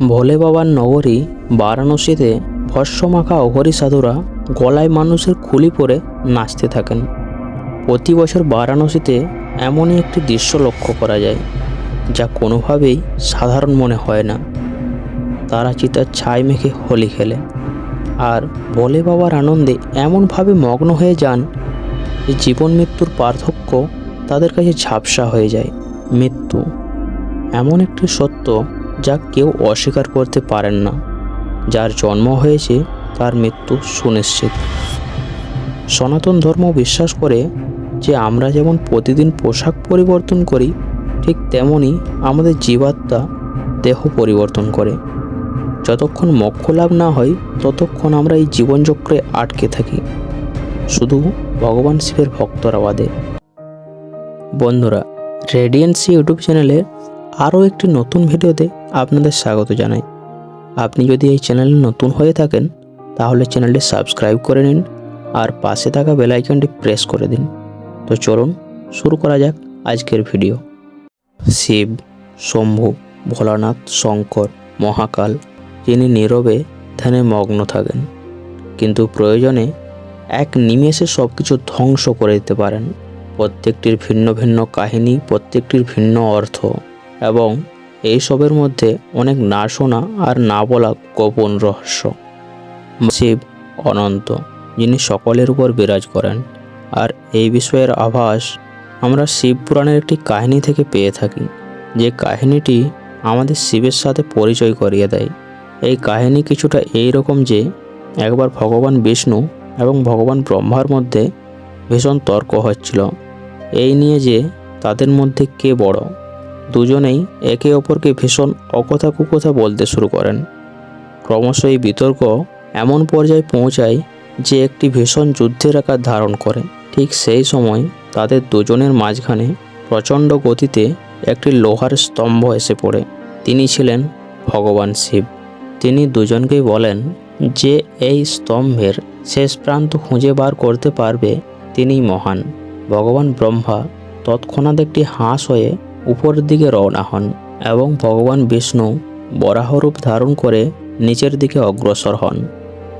ভোলে বাবার নগরী বারাণসীতে ভস্মমাখা অঘরী সাধুরা গলায় মানুষের খুলি পরে নাচতে থাকেন। প্রতি বছর বারাণসীতে এমনই একটি দৃশ্য লক্ষ্য করা যায় যা কোনোভাবেই সাধারণ মনে হয় না। তারা চিতার ছাই মেখে হোলি খেলে আর ভোলে বাবার আনন্দে এমনভাবে মগ্ন হয়ে যান যে জীবন মৃত্যুর পার্থক্য তাদের কাছে ঝাপসা হয়ে যায়। মৃত্যু এমন একটি সত্য যা কেউ অস্বীকার করতে পারেন না। যার জন্ম হয়েছে তার মৃত্যু সুনিশ্চিত। সনাতন ধর্ম বিশ্বাস করে যে আমরা যেমন প্রতিদিন পোশাক পরিবর্তন করি, ঠিক তেমনি আমাদের জীবাত্মা দেহ পরিবর্তন করে। যতক্ষণ মোক্ষ লাভ না হয় ততক্ষণ আমরা এই জীবনচক্রে আটকে থাকি, শুধু ভগবান শিবের ভক্তরা বাদে। বন্ধুরা, রেডিয়েন্সি ইউটিউব চ্যানেলে আরও একটি নতুন ভিডিওতে আপনাদের স্বাগত জানাই। আপনি যদি এই চ্যানেলে নতুন হয়ে থাকেন তাহলে চ্যানেলটি সাবস্ক্রাইব করে নিন আর পাশে থাকা বেল আইকনটি প্রেস করে দিন। তো চলুন শুরু করা যাক আজকের ভিডিও। শিব, শম্ভু, ভোলানাথ, শঙ্কর, মহাকাল, যিনি নীরবে ধ্যানে মগ্ন থাকেন, কিন্তু প্রয়োজনে এক নিমেষে সব কিছু ধ্বংস করে দিতে পারেন। প্রত্যেকটির ভিন্ন ভিন্ন কাহিনী, প্রত্যেকটির ভিন্ন অর্থ, এবং এইসবের মধ্যে অনেক না শোনা আর না বলা গোপন রহস্য। শিব অনন্ত, যিনি সকলের উপর বিরাজ করেন, আর এই বিষয়ের আভাস আমরা শিব পুরাণের একটি কাহিনী থেকে পেয়ে থাকি, যে কাহিনীটি আমাদের শিবের সাথে পরিচয় করিয়ে দেয়। এই কাহিনী কিছুটা এই রকম যে একবার ভগবান বিষ্ণু এবং ভগবান ব্রহ্মার মধ্যে ভীষণ তর্ক হচ্ছিল এই নিয়ে যে তাদের মধ্যে কে বড়। দুজনেই একে অপরকে ভীষণ অকথা কুকথা বলতে শুরু করেন। ক্রমশ এই বিতর্ক এমন পর্যায়ে পৌঁছায় যে একটি ভীষণ যুদ্ধের আকার ধারণ করে। ঠিক সেই সময় তাদের দুজনের মাঝখানে প্রচণ্ড গতিতে একটি লোহার স্তম্ভ এসে পড়ে। তিনি ছিলেন ভগবান শিব। তিনি দুজনকেই বলেন যে এই স্তম্ভের শেষ প্রান্ত খুঁজে বার করতে পারবে তিনিই মহান। ভগবান ব্রহ্মা তৎক্ষণাৎ একটি হাঁস হয়ে উপরের দিকে রওনা হন এবং ভগবান বিষ্ণু বরাহরূপ ধারণ করে নিচের দিকে অগ্রসর হন।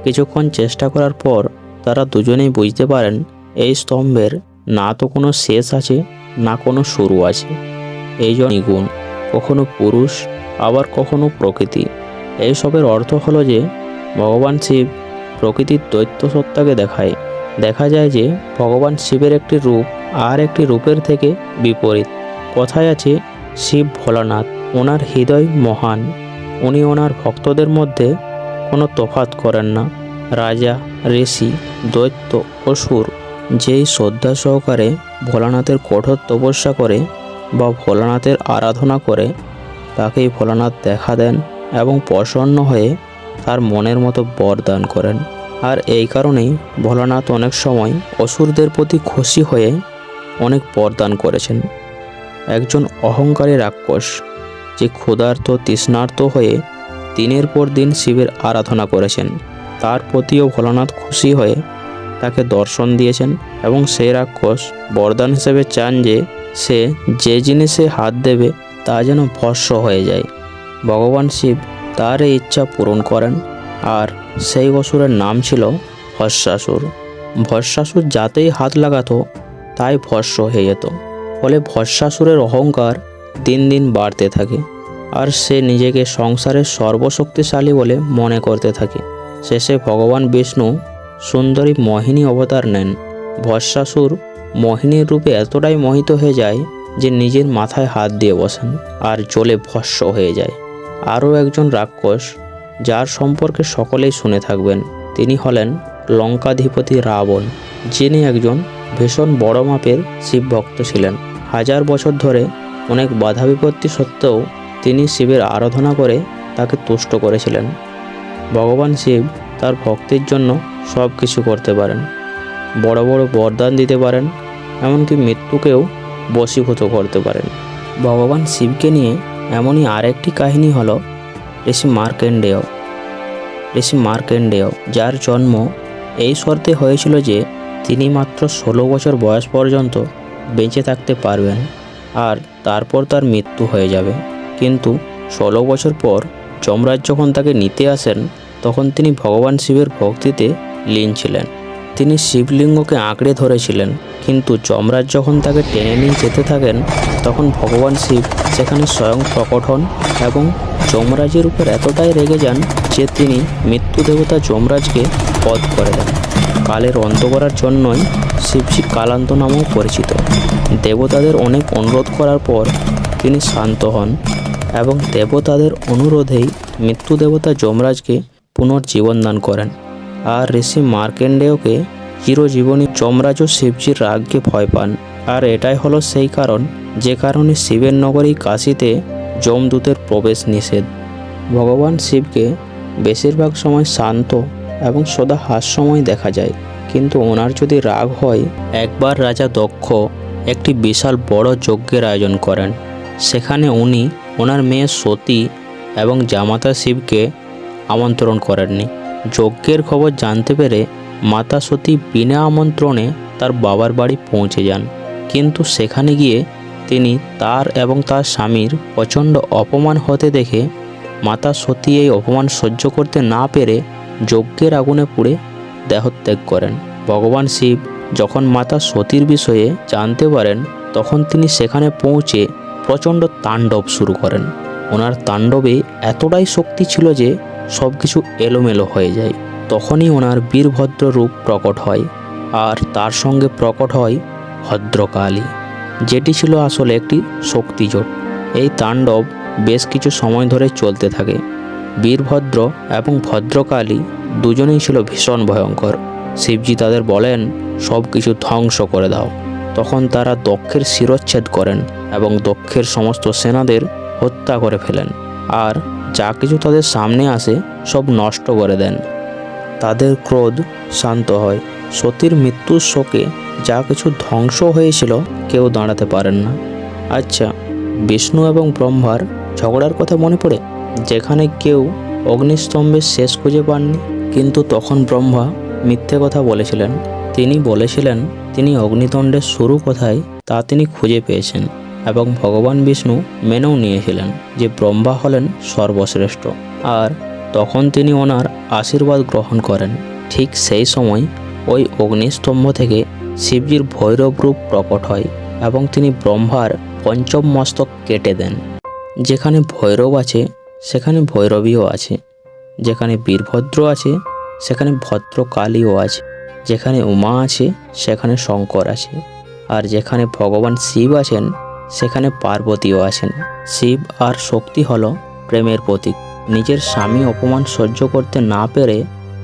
কিছুক্ষণ চেষ্টা করার পর তারা দুজনেই বুঝতে পারেন এই স্তম্ভের না তো কোনো শেষ আছে, না কোনো শুরু আছে। এই জন্য গুণ, কখনো পুরুষ আবার কখনো প্রকৃতি। এইসবের অর্থ হলো যে ভগবান শিব প্রকৃতির দৈত্য সত্তাকে দেখায়। দেখা যায় যে ভগবান শিবের একটি রূপ আর একটি রূপের থেকে বিপরীত। কথায় আছে শিব ভোলানাথ, ওনার হৃদয় মহান। উনি ওনার ভক্তদের মধ্যে কোনো তফাৎ করেন না। রাজা, ঋষি, দৈত্য, অসুর যেই শ্রদ্ধা সহকারে ভোলানাথের কঠোর তপস্যা করে বা ভোলানাথের আরাধনা করে, তাকেই ভোলানাথ দেখা দেন এবং প্রসন্ন হয়ে তার মনের মতো বর দান করেন। আর এই কারণেই ভোলানাথ অনেক সময় অসুরদের প্রতি খুশি হয়ে অনেক বর দান করেছেন। একজন অহংকারী রাক্ষস যে ক্ষুধার্ত তৃষ্ণার্ত হয়ে দিনের পর দিন শিবের আরাধনা করেছেন, তার প্রতিও ভোলানাথ খুশি হয়ে তাকে দর্শন দিয়েছেন এবং সেই রাক্ষস বরদান হিসেবে চান যে সে যে জিনিসে হাত দেবে তা যেন ভস্ম হয়ে যায়। ভগবান শিব তার এই ইচ্ছা পূরণ করেন, আর সেই অসুরের নাম ছিল ভস্মাসুর। ভস্মাসুর যাতেই হাত লাগাতো তাই ভস্ম হয়ে যেত। ফলে ভস্মাসুরের অহংকার দিন দিন বাড়তে থাকে আর সে নিজেকে সংসারের সর্বশক্তিশালী বলে মনে করতে থাকে। শেষে ভগবান বিষ্ণু সুন্দরী মোহিনী অবতার নেন। ভস্মাসুর মোহিনীর রূপে এতটাই মোহিত হয়ে যায় যে নিজের মাথায় হাত দিয়ে বসেন আর জ্বলে ভস্ম হয়ে যায়। আরও একজন রাক্ষস যার সম্পর্কে সকলেই শুনে থাকবেন, তিনি হলেন লঙ্কাধিপতি রাবণ, যিনি একজন ভীষণ বড় মাপের শিব ভক্ত ছিলেন। হাজার বছর ধরে অনেক বাধা বিপত্তি সত্ত্বেও তিনি শিবের আরাধনা করে তাকে তুষ্ট করেছিলেন। ভগবান শিব তার ভক্তির জন্য সব কিছু করতে পারেন, বড় বড় বরদান দিতে পারেন, এমনকি মৃত্যুকেও বশীভূত করতে পারেন। ভগবান শিবকে নিয়ে এমনই আরেকটি কাহিনী হলো ঋষি মার্কেন্ডেয়। ঋষি মার্কেন্ডেয়, যার জন্ম এই শর্তে হয়েছিল যে তিনি মাত্র 16 বছর বয়স পর্যন্ত বেঁচে থাকতে পারবেন আর তারপর তার মৃত্যু হয়ে যাবে। কিন্তু 16 বছর পর যমরাজ যখন তাকে নিতে আসেন তখন তিনি ভগবান শিবের ভক্তিতে লীন ছিলেন। তিনি শিবলিঙ্গকে আঁকড়ে ধরেছিলেন, কিন্তু যমরাজ যখন তাকে টেনে নিয়ে যেতে থাকেন তখন ভগবান শিব সেখানে স্বয়ং প্রকট হন এবং যমরাজের উপর এতটাই রেগে যান যে তিনি মৃত্যু দেবতা যমরাজকে বধ করে দেন। কালের অন্ত করার জন্যই শিবজি কালান্ত নামেও পরিচিত। দেবতাদের অনেক অনুরোধ করার পর তিনি শান্ত হন এবং দেবতাদের অনুরোধেই মৃত্যু দেবতা যমরাজকে পুনর্জীবন দান করেন। আর ঋষি মার্কেন্ডেয়কে চিরজীবনী যমরাজও শিবজির রাগকে ভয় পান। আর এটাই হলো সেই কারণ যে কারণে শিবের নগরী কাশীতে যমদূতের প্রবেশ নিষেধ। ভগবান শিবকে বেশিরভাগ সময় শান্ত এবং সদা হাস্যময় দেখা যায়, কিন্তু ওনার যদি রাগ হয়, একবার রাজা দক্ষ একটি বিশাল বড় যজ্ঞের আয়োজন করেন। সেখানে উনি ওনার মেয়ে সতী এবং জামাতা শিবকে আমন্ত্রণ করেননি। যজ্ঞের খবর জানতে পেরে মাতা সতী বিনা আমন্ত্রণে তার বাবার বাড়ি পৌঁছে যান, কিন্তু সেখানে গিয়ে তিনি তার এবং তার স্বামীর প্রচণ্ড অপমান হতে দেখে মাতা সতী এই অপমান সহ্য করতে না পেরে যজ্ঞের আগুনে পুড়ে দেহত্যাগ করেন। ভগবান শিব যখন মাতা সতীর বিষয়ে জানতে পারেন তখন তিনি সেখানে পৌঁছে প্রচণ্ড তাণ্ডব শুরু করেন। ওনার তাণ্ডবে এতটাই শক্তি ছিল যে সব কিছু এলোমেলো হয়ে যায়। তখনই ওনার বীরভদ্র রূপ প্রকট হয়, আর তার সঙ্গে প্রকট হয় ভদ্রকালী, যেটি ছিল আসলে একটি শক্তিজোট। এই তাণ্ডব বেশ কিছু সময় ধরে চলতে থাকে। বীরভদ্র এবং ভদ্রকালী দুজনেই ছিল ভীষণ ভয়ঙ্কর। শিবজি তাদের বলেন সব কিছু ধ্বংস করে দাও। তখন তারা দক্ষের শিরচ্ছেদ করেন এবং দক্ষের সমস্ত সেনাদের হত্যা করে ফেলেন, আর যা কিছু তাদের সামনে আসে সব নষ্ট করে দেন। তাদের ক্রোধ শান্ত হয়। সতীর মৃত্যুর শোকে যা কিছু ধ্বংস হয়েছিল কেউ দাঁড়াতে পারেন না। আচ্ছা, বিষ্ণু এবং ব্রহ্মার ঝগড়ার কথা মনে পড়ে, যেখানে কেউ অগ্নিস্তম্ভের শেষ খুঁজে পাননি, কিন্তু তখন ব্রহ্মা মিথ্যে কথা বলেছিলেন। তিনি বলেছিলেন তিনি অগ্নিদণ্ডের শুরু কোথায় তা তিনি খুঁজে পেয়েছেন, এবং ভগবান বিষ্ণু মেনেও নিয়েছিলেন যে ব্রহ্মা হলেন সর্বশ্রেষ্ঠ, আর তখন তিনি ওনার আশীর্বাদ গ্রহণ করেন। ঠিক সেই সময় ওই অগ্নিস্তম্ভ থেকে শিবজির ভৈরব রূপ প্রকট হয় এবং তিনি ব্রহ্মার পঞ্চম মস্তক কেটে দেন। যেখানে ভৈরব আছে সেখানে ভৈরবীও আছে, যেখানে বীরভদ্র আছে সেখানে ভদ্রকালীও আছে, যেখানে উমা আছে সেখানে শঙ্কর আছে, আর যেখানে ভগবান শিব আছেন সেখানে পার্বতীও আছেন। শিব আর শক্তি হলো প্রেমের প্রতীক। নিজের স্বামী অপমান সহ্য করতে না পেরে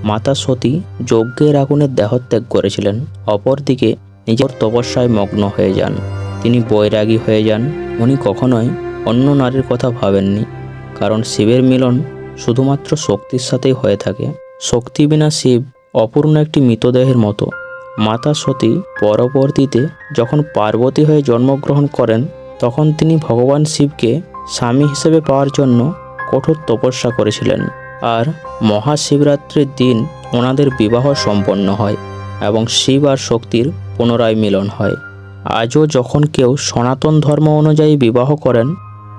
মাতা সতী যজ্ঞের আগুনে দেহত্যাগ করেছিলেন। অপরদিকে নিজের তপস্যায় মগ্ন হয়ে যান। তিনি বৈরাগী হয়ে যান। উনি কখনোই অন্য নারীর কথা ভাবেননি, কারণ শিবের মিলন শুধুমাত্র শক্তির সাথেই হয়ে থাকে। শক্তি বিনা শিব অপূর্ণ একটি মৃতদেহের মতো। মাতা সতী পরবর্তীতে যখন পার্বতী হয়ে জন্মগ্রহণ করেন তখন তিনি ভগবান শিবকে স্বামী হিসেবে পাওয়ার জন্য কঠোর তপস্যা করেছিলেন, আর মহাশিবরাত্রির দিন ওনাদের বিবাহ সম্পন্ন হয় এবং শিব আর শক্তির পুনরায় মিলন হয়। আজও যখন কেউ সনাতন ধর্ম অনুযায়ী বিবাহ করেন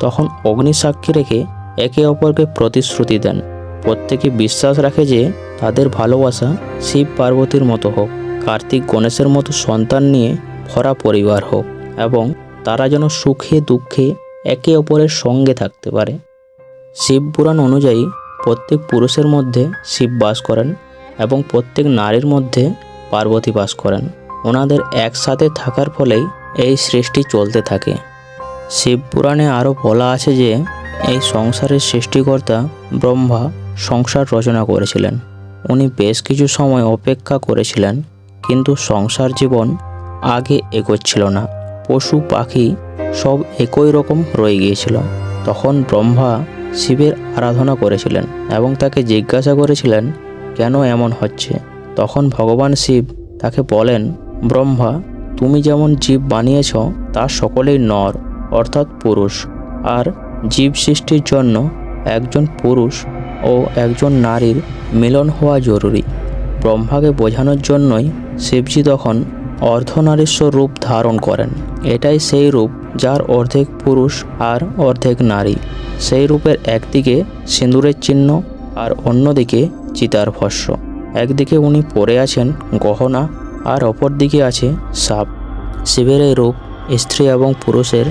তখন অগ্নিসাক্ষী রেখে একে অপরকে প্রতিশ্রুতি দেন। প্রত্যেকে বিশ্বাস রাখে যে তাদের ভালোবাসা শিব পার্বতীর মতো হোক, কার্তিক গণেশের মতো সন্তান নিয়ে ভরা পরিবার হোক, এবং তারা যেন সুখে দুঃখে একে অপরের সঙ্গে থাকতে পারে। শিব পুরাণ অনুযায়ী প্রত্যেক পুরুষের মধ্যে শিব বাস করেন এবং প্রত্যেক নারীর মধ্যে পার্বতী বাস করেন। ওনাদের একসাথে থাকার ফলেই এই সৃষ্টি চলতে থাকে। শিব পুরাণে আরও বলা আছে যে এই সংসারের সৃষ্টিকর্তা ব্রহ্মা সংসার রচনা করেছিলেন। উনি বেশ কিছু সময় অপেক্ষা করেছিলেন, কিন্তু সংসার জীবন আগে এগোচ্ছিল না। পশু পাখি সব একই রকম রয়ে গিয়েছিল। তখন ব্রহ্মা শিবের আরাধনা করেছিলেন এবং তাকে জিজ্ঞাসা করেছিলেন কেন এমন হচ্ছে। তখন ভগবান শিব তাকে বলেন, ব্রহ্মা, তুমি যেমন জীব বানিয়েছ তা সকলেই নর অর্থাৎ পুরুষ, আর জীব সৃষ্টির জন্য একজন পুরুষ ও একজন নারীর মিলন হওয়া জরুরি। ব্রহ্মাকে বোঝানোর জন্যই শিবজি তখন অর্ধনারীশ্বর রূপ ধারণ করেন। এটাই সেই রূপ যার অর্ধেক পুরুষ আর অর্ধেক নারী। সেই রূপের একদিকে সিঁদুরের চিহ্ন আর অন্যদিকে চিতার ভস্য। একদিকে উনি পরে আছেন গহনা আর অপর দিকে আছে সাপ। শিবের এই রূপ স্ত্রী এবং পুরুষের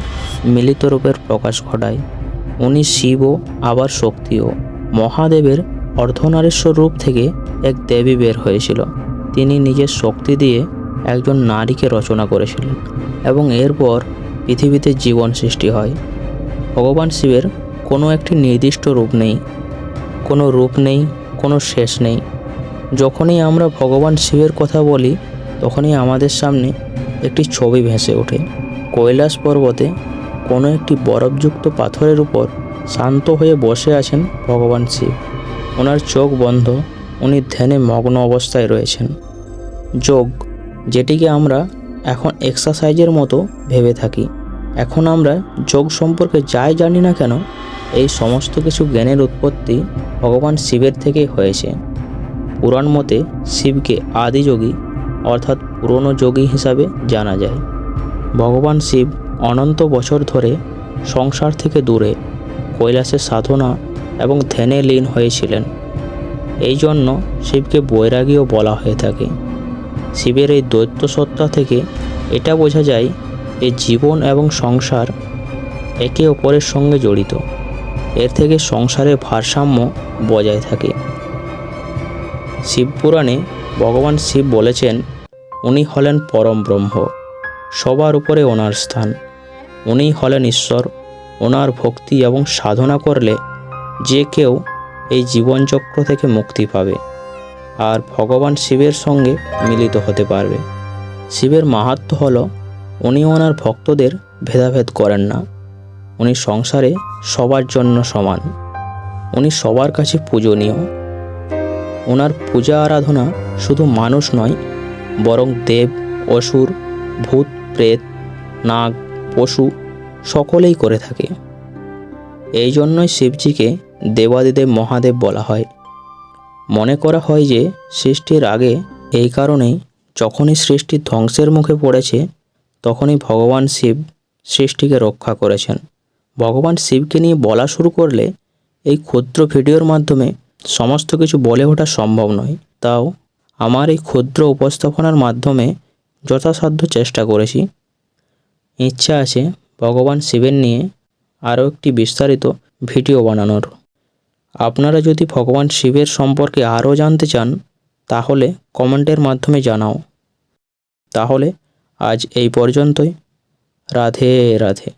মিলিত রূপের প্রকাশ ঘটায়। উনি শিবও আবার শক্তিও। মহাদেবের অর্ধনারীশ্বর রূপ থেকে এক দেবী বের হয়েছিল। তিনি নিজের শক্তি দিয়ে একজন নারীকে রচনা করেছিলেন এবং এরপর পৃথিবীতে জীবন সৃষ্টি হয়। ভগবান শিবের কোনো একটি নির্দিষ্ট রূপ নেই, কোনো রূপ নেই, কোনো শেষ নেই। যখনই আমরা ভগবান শিবের কথা বলি তখনই আমাদের সামনে একটি ছবি ভেসে ওঠে। কৈলাস পর্বতে কোনো একটি বরফযুক্ত পাথরের উপর শান্ত হয়ে বসে আছেন ভগবান শিব। ওনার চোখ বন্ধ, উনি ধ্যানে মগ্ন অবস্থায় রয়েছেন। যোগ, যেটিকে আমরা এখন এক্সারসাইজের মতো ভেবে থাকি, এখন আমরা যোগ সম্পর্কে যাই জানি না কেন, এই সমস্ত কিছু জ্ঞানের উৎপত্তি ভগবান শিবের থেকেই হয়েছে। পুরাণ মতে শিবকে আদিযোগী অর্থাৎ পুরনো যোগী হিসাবে জানা যায়। ভগবান শিব অনন্ত বছর ধরে সংসার থেকে দূরে কৈলাসে সাধনা এবং ধ্যানে লীন হয়েছিলেন। এই জন্য শিবকে বৈরাগীও বলা হয়ে থাকে। শিবের এই দৈত্য সত্তা থেকে এটা বোঝা যায় যে জীবন এবং সংসার একে অপরের সঙ্গে জড়িত। এর থেকে সংসারের ভারসাম্য বজায় থাকে। শিবপুরাণে ভগবান শিব বলেছেন, উনি হলেন পরম ব্রহ্ম, সবার উপরে ওনার স্থান। উনিই হলেন ঈশ্বর। ওনার ভক্তি এবং সাধনা করলে যে কেউ এই জীবনচক্র থেকে মুক্তি পাবে আর ভগবান শিবের সঙ্গে মিলিত হতে পারবে। শিবের মাহাত্ম্য হলো উনি ওনার ভক্তদের ভেদাভেদ করেন না। উনি সংসারে সবার জন্য সমান। উনি সবার কাছে পূজনীয়। ওনার পূজা আরাধনা শুধু মানুষ নয়, বরং দেব, অসুর, ভূত, প্রেত, নাগ, পশু সকলেই করে থাকে। এই জন্যই শিবজিকে দেবাদিদেব মহাদেব বলা হয়। মনে করা হয় যে সৃষ্টির আগে এই কারণেই যখনই সৃষ্টি ধ্বংসের মুখে পড়েছে তখনই ভগবান শিব সৃষ্টিকে রক্ষা করেছেন। ভগবান শিবকে নিয়ে বলা শুরু করলে এই ক্ষুদ্র ভিডিওর মাধ্যমে সমস্ত কিছু বলে ওঠা সম্ভব নয়। তাও আমার এই ক্ষুদ্র উপস্থাপনার মাধ্যমে যথাসাধ্য চেষ্টা করেছি। ইচ্ছা আছে ভগবান শিবের নিয়ে আরও একটি বিস্তারিত ভিডিও বানানোর। আপনারা যদি ভগবান শিবের সম্পর্কে আরও জানতে চান তাহলে কমেন্টের মাধ্যমে জানাও। তাহলে আজ এই পর্যন্তই। রাধে রাধে।